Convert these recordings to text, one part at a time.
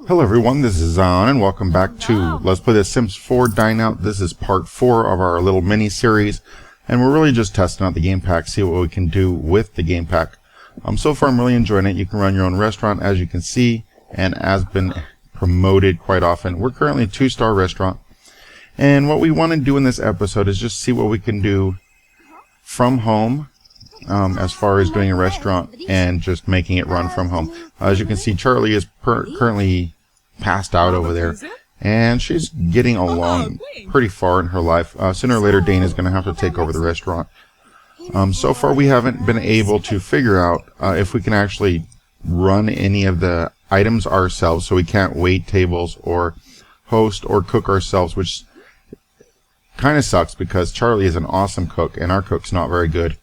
Hello everyone, this is Zon and welcome back to Let's Play The Sims 4 Dine Out. This is part 4 of our little mini-series, and we're really just testing out the game pack, see what we can do with the game pack. So far I'm really enjoying it. You can run your own restaurant, as you can see, and as been promoted quite often. We're currently a 2-star restaurant, and what we want to do in this episode is just see what we can do from home, as far as doing a restaurant and just making it run from home. As you can see, Charlie is currently passed out over there, and she's getting along pretty far in her life. Sooner or later, Dane is going to have to take over the restaurant. So far, we haven't been able to figure out if we can actually run any of the items ourselves, so we can't wait tables or host or cook ourselves, which kind of sucks because Charlie is an awesome cook, and our cook's not very good.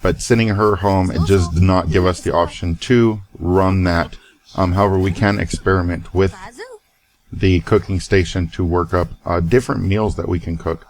But sending her home, it just did not give us the option to run that. However, we can experiment with the cooking station to work up different meals that we can cook.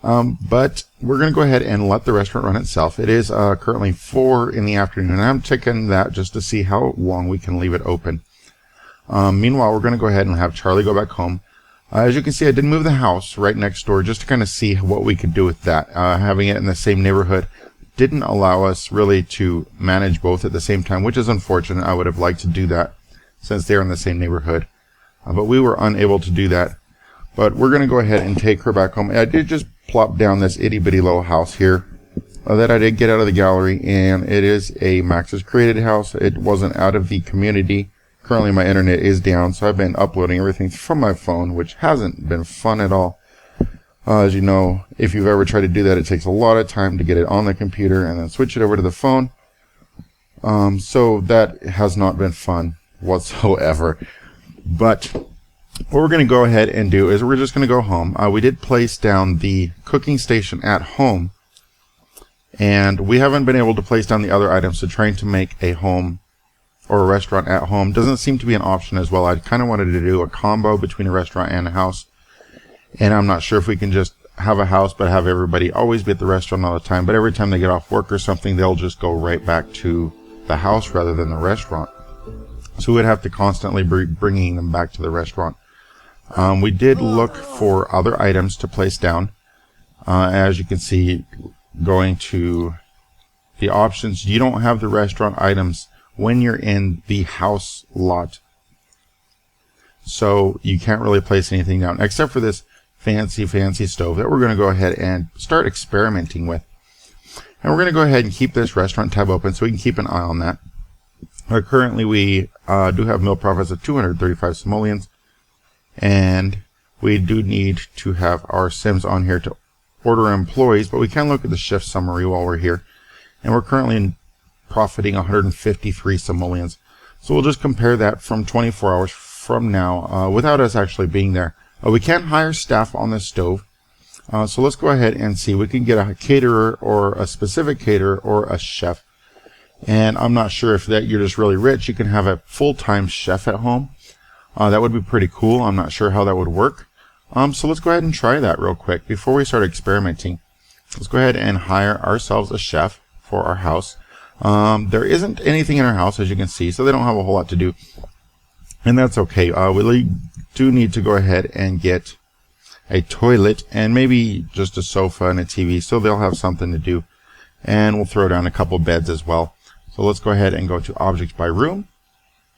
But we're going to go ahead and let the restaurant run itself. It is currently 4 in the afternoon, and I'm checking that just to see how long we can leave it open. Meanwhile, we're going to go ahead and have Charlie go back home. As you can see, I did move the house right next door just to kind of see what we could do with that. Having it in the same neighborhood didn't allow us really to manage both at the same time, which is unfortunate. I would have liked to do that since they're in the same neighborhood. But we were unable to do that. But we're going to go ahead and take her back home. I did just plop down this itty-bitty little house here that I did get out of the gallery, and it is a Max's Created house. It wasn't out of the community. Currently my internet is down, so I've been uploading everything from my phone, which hasn't been fun at all. As you know, if you've ever tried to do that, it takes a lot of time to get it on the computer and then switch it over to the phone. So that has not been fun whatsoever. But what we're going to go ahead and do is we're just going to go home. We did place down the cooking station at home, and we haven't been able to place down the other items, so trying to make a home or a restaurant at home doesn't seem to be an option as well. I kind of wanted to do a combo between a restaurant and a house, and I'm not sure if we can just have a house but have everybody always be at the restaurant all the time, but every time they get off work or something, they'll just go right back to the house rather than the restaurant. So we'd have to constantly be bringing them back to the restaurant. We did look for other items to place down. As you can see, going to the options, you don't have the restaurant items when you're in the house lot, so you can't really place anything down except for this fancy stove that we're going to go ahead and start experimenting with. And we're going to go ahead and keep this restaurant tab open so we can keep an eye on that. Currently we do have meal profits of 235 simoleons, and we do need to have our Sims on here to order employees, but we can look at the shift summary while we're here, and we're currently profiting 153 simoleons. So we'll just compare that from 24 hours from now without us actually being there. We can hire staff on this stove, so let's go ahead and see. We can get a caterer or a specific caterer or a chef, and I'm not sure if that you're just really rich, you can have a full-time chef at home. That would be pretty cool. I'm not sure how that would work. So let's go ahead and try that real quick before we start experimenting. Let's go ahead and hire ourselves a chef for our house. There isn't anything in our house, as you can see, so they don't have a whole lot to do, and that's okay. We do need to go ahead and get a toilet and maybe just a sofa and a TV, so they'll have something to do, and we'll throw down a couple beds as well. So let's go ahead and go to objects by room,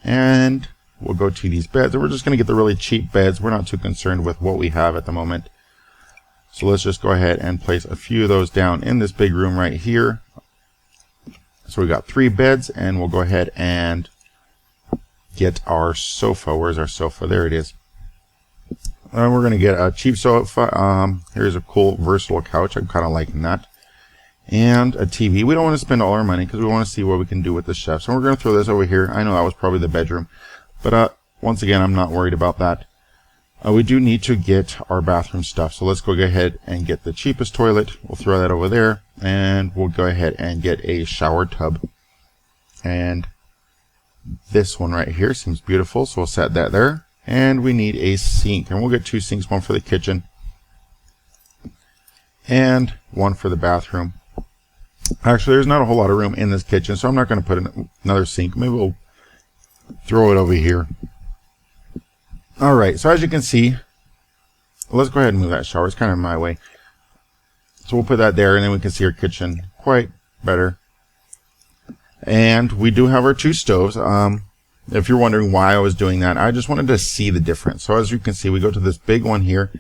and we'll go to these beds, and we're just going to get the really cheap beds. We're not too concerned with what we have at the moment, so let's just go ahead and place a few of those down in this big room right here. So we got 3 beds, and we'll go ahead and get our sofa. Where's our sofa? There it is. And we're going to get a cheap sofa. Here's a cool versatile couch. I'm kind of liking that. And a TV. We don't want to spend all our money because we want to see what we can do with the chef. So we're going to throw this over here. I know that was probably the bedroom, but once again, I'm not worried about that. We do need to get our bathroom stuff, so let's go ahead and get the cheapest toilet. We'll throw that over there, and we'll go ahead and get a shower tub. And this one right here seems beautiful, so we'll set that there. And we need a sink, and we'll get 2 sinks, one for the kitchen and one for the bathroom. Actually, there's not a whole lot of room in this kitchen, so I'm not going to put another sink. Maybe we'll throw it over here. Alright, so as you can see, let's go ahead and move that shower. It's kind of in my way. So we'll put that there, and then we can see our kitchen quite better. And we do have our two stoves. If you're wondering why I was doing that, I just wanted to see the difference. So as you can see, we go to this big one here.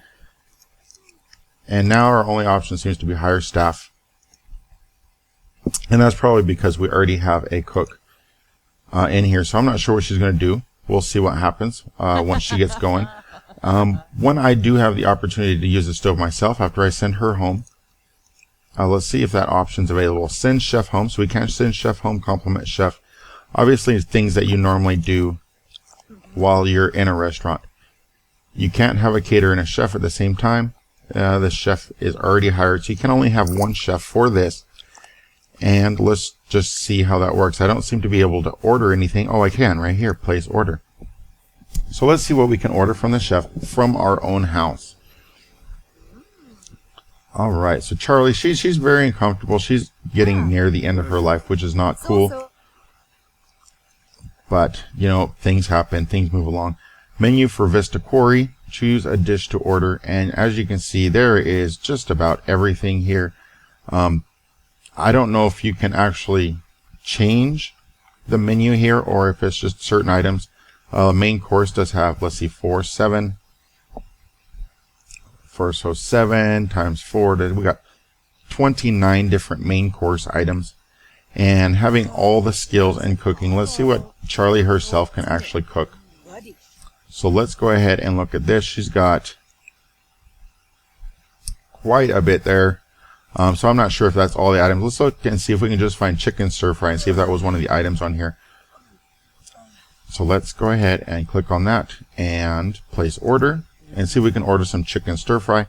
And now our only option seems to be hire staff. And that's probably because we already have a cook in here. So I'm not sure what she's going to do. We'll see what happens once she gets going. When I do have the opportunity to use the stove myself after I send her home, let's see if that option's available. Send chef home. So we can send chef home, compliment chef. Obviously, it's things that you normally do while you're in a restaurant. You can't have a caterer and a chef at the same time. The chef is already hired, so you can only have one chef for this. And let's just see how that works. I don't seem to be able to order anything. Oh, I can right here, place order. So let's see what we can order from the chef from our own house. All right, so Charlie, she's very uncomfortable. She's getting near the end of her life, which is not cool. But, you know, things happen, things move along. Menu for Vista Quarry, choose a dish to order. And as you can see, there is just about everything here. I don't know if you can actually change the menu here or if it's just certain items. Main course does have, let's see, 4, 7. So 7 times 4, we got 29 different main course items. And having all the skills in cooking, let's see what Charlie herself can actually cook. So let's go ahead and look at this. She's got quite a bit there. So I'm not sure if that's all the items. Let's look and see if we can just find chicken stir fry and see if that was one of the items on here. So let's go ahead and click on that and place order and see if we can order some chicken stir fry.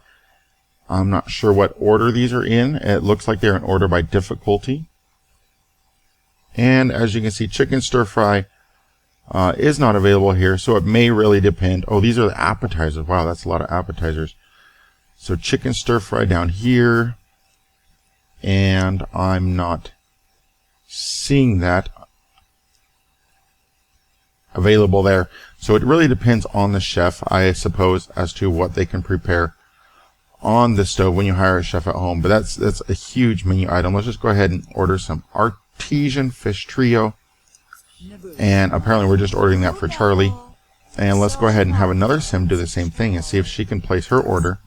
I'm not sure what order these are in. It looks like they're in order by difficulty. And as you can see, chicken stir fry is not available here, so it may really depend. Oh, these are the appetizers. Wow, that's a lot of appetizers. So chicken stir fry down here. And I'm not seeing that available there. So it really depends on the chef, I suppose, as to what they can prepare on the stove when you hire a chef at home. But that's a huge menu item. Let's just go ahead and order some artesian fish trio. And apparently we're just ordering that for Charlie. And let's go ahead and have another sim do the same thing and see if she can place her order.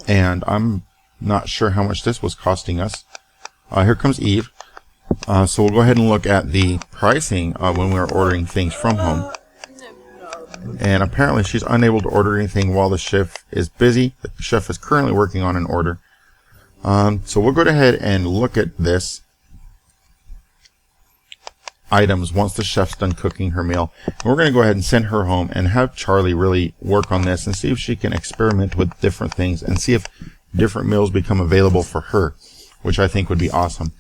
And I'm not sure how much this was costing us. Here comes Eve. So we'll go ahead and look at the pricing when we're ordering things from home. And apparently she's unable to order anything while the chef is busy. The chef is currently working on an order. So we'll go ahead and look at this items once the chef's done cooking her meal. And we're going to go ahead and send her home and have Charlie really work on this and see if she can experiment with different things and see if different meals become available for her, which I think would be awesome.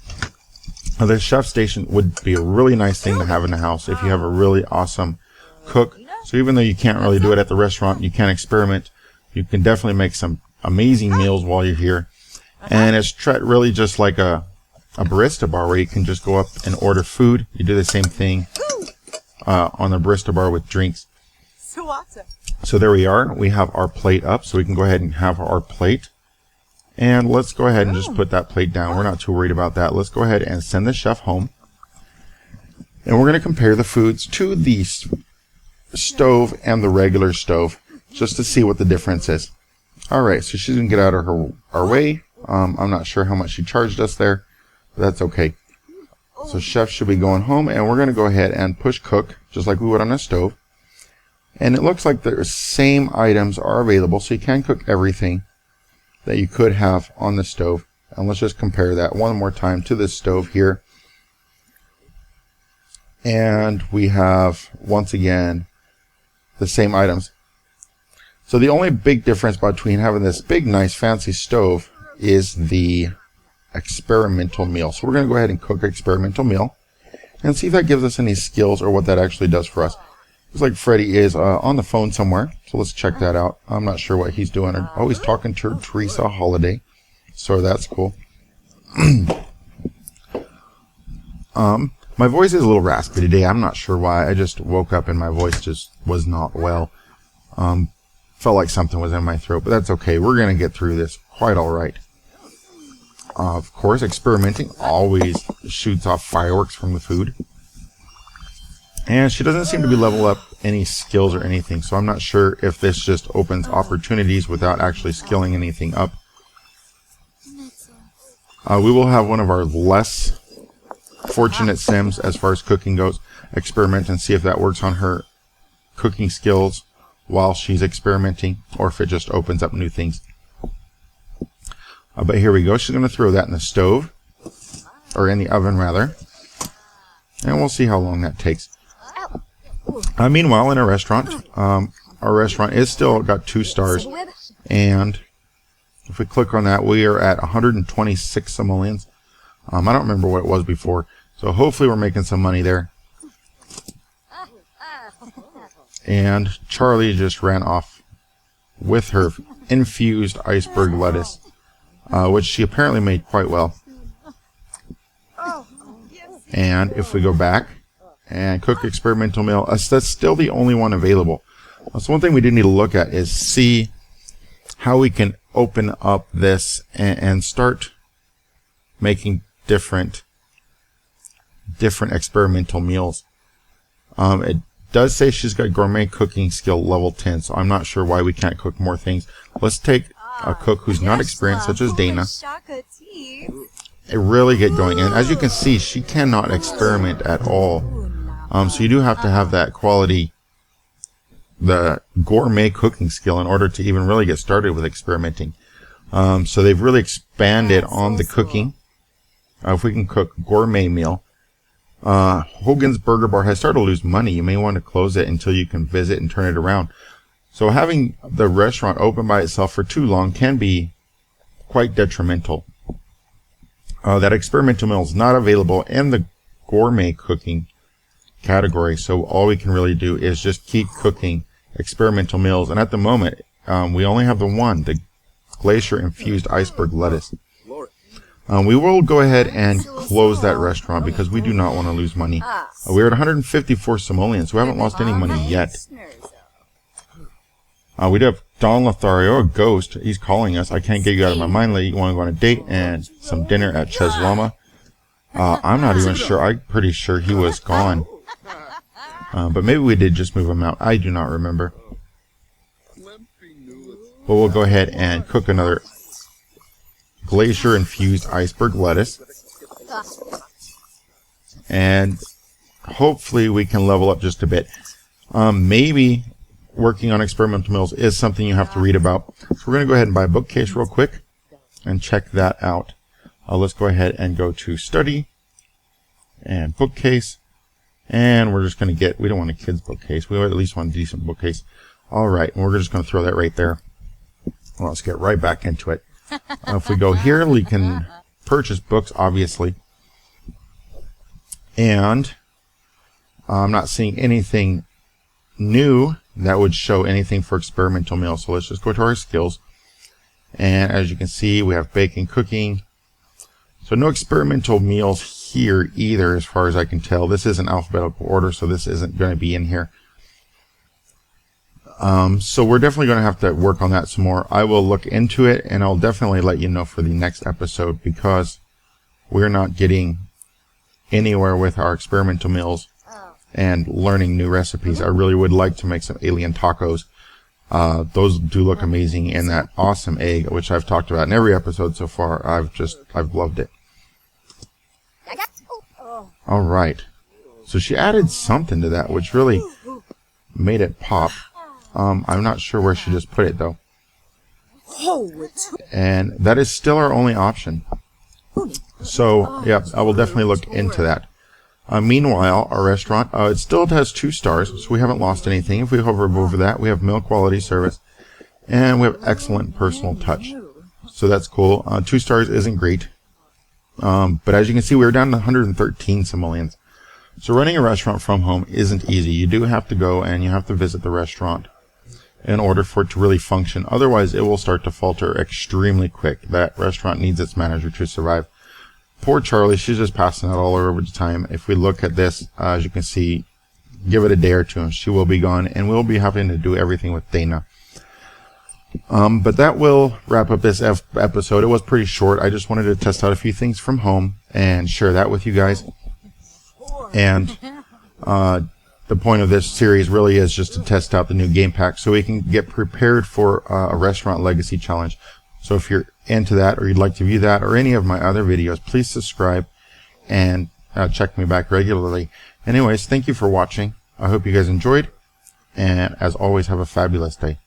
Now, the chef station would be a really nice thing to have in the house if you have a really awesome cook. So even though you can't really do it at the restaurant, you can experiment. You can definitely make some amazing meals while you're here. And it's really just like a barista bar where you can just go up and order food. You do the same thing on the barista bar with drinks. So there we are. We have our plate up, so we can go ahead and have our plate. And let's go ahead and just put that plate down. We're not too worried about that. Let's go ahead and send the chef home. And we're going to compare the foods to the stove and the regular stove just to see what the difference is. Alright, so she's going to get out of our way. I'm not sure how much she charged us there. That's okay. So chef should be going home, and we're going to go ahead and push cook just like we would on a stove. And it looks like the same items are available, so you can cook everything that you could have on the stove. And let's just compare that one more time to this stove here. And we have, once again, the same items. So the only big difference between having this big, nice, fancy stove is the experimental meal. So we're going to go ahead and cook experimental meal and see if that gives us any skills or what that actually does for us. Looks like Freddy is on the phone somewhere, so let's check that out. I'm not sure what he's doing. Oh, he's talking to Teresa Holiday, so that's cool. My voice is a little raspy today. I'm not sure why. I just woke up and my voice just was not well. Felt like something was in my throat, but that's okay. We're going to get through this quite all right. Of course, experimenting always shoots off fireworks from the food. And she doesn't seem to be level up any skills or anything, so I'm not sure if this just opens opportunities without actually skilling anything up. We will have one of our less fortunate Sims as far as cooking goes experiment and see if that works on her cooking skills while she's experimenting, or if it just opens up new things. But here we go. She's going to throw that in the stove, or in the oven rather, and we'll see how long that takes. Meanwhile, in a restaurant, our restaurant is still got 2 stars, and if we click on that, we are at 126 simoleons. I don't remember what it was before, so hopefully we're making some money there. And Charlie just ran off with her infused iceberg lettuce, which she apparently made quite well. And if we go back and cook experimental meal, that's still the only one available. So one thing we do need to look at is see how we can open up this and start making different experimental meals. It does say she's got gourmet cooking skill level 10, so I'm not sure why we can't cook more things. Let's take a cook who's not experienced, such as Dana, and really get going. And as you can see, she cannot experiment at all. So you do have to have that quality, the gourmet cooking skill, in order to even really get started with experimenting. So they've really expanded on the cooking. If we can cook gourmet meal. Hogan's Burger Bar has started to lose money. You may want to close it until you can visit and turn it around. So having the restaurant open by itself for too long can be quite detrimental. That experimental meal is not available in the gourmet cooking category, so all we can really do is just keep cooking experimental meals. And at the moment, we only have the glacier infused iceberg lettuce. We will go ahead and close that restaurant because we do not want to lose money. We're at 154 simoleons, so we haven't lost any money yet. We do have Don Lothario, a ghost. He's calling us. I can't get you out of my mind. You want to go on a date and some dinner at Cheslama. I'm not even sure. I'm pretty sure he was gone. But maybe we did just move him out. I do not remember. But we'll go ahead and cook another glacier infused iceberg lettuce, and hopefully we can level up just a bit. Maybe working on experimental meals is something you have to read about, so we're going to go ahead and buy a bookcase real quick and check that out. Let's go ahead and go to study and bookcase, and we're just going to get, we don't want a kid's bookcase, we at least want a decent bookcase. Alright, and we're just going to throw that right there. Well, let's get right back into it. If we go here, we can purchase books, obviously. And I'm not seeing anything new that would show anything for experimental meals. So let's just go to our skills. And as you can see, we have baking, cooking. So no experimental meals here either, as far as I can tell. This is in alphabetical order, so this isn't going to be in here. So we're definitely going to have to work on that some more. I will look into it, and I'll definitely let you know for the next episode, because we're not getting anywhere with our experimental meals and learning new recipes. I really would like to make some alien tacos. Those do look amazing, and that awesome egg, which I've talked about in every episode so far. I've loved it. Alright. So she added something to that, which really made it pop. I'm not sure where she just put it, though. And that is still our only option. So, yeah, I will definitely look into that. Meanwhile, our restaurant, it still has 2 stars, so we haven't lost anything. If we hover over that, we have meal quality service, and we have excellent personal touch. So that's cool. 2 stars isn't great. But as you can see, we're down to 113 simoleons. So running a restaurant from home isn't easy. You do have to go and you have to visit the restaurant in order for it to really function. Otherwise, it will start to falter extremely quick. That restaurant needs its manager to survive. poor Charlie, she's just passing out all over the time. If we look at this, as you can see, give it a day or two and she will be gone, and we'll be having to do everything with Dana. But that will wrap up this episode. It was pretty short. I just wanted to test out a few things from home and share that with you guys. And the point of this series really is just to test out the new game pack so we can get prepared for a Restaurant Legacy Challenge. So if you're into that, or you'd like to view that or any of my other videos, please subscribe and check me back regularly. Anyways, thank you for watching. I hope you guys enjoyed, and as always, have a fabulous day.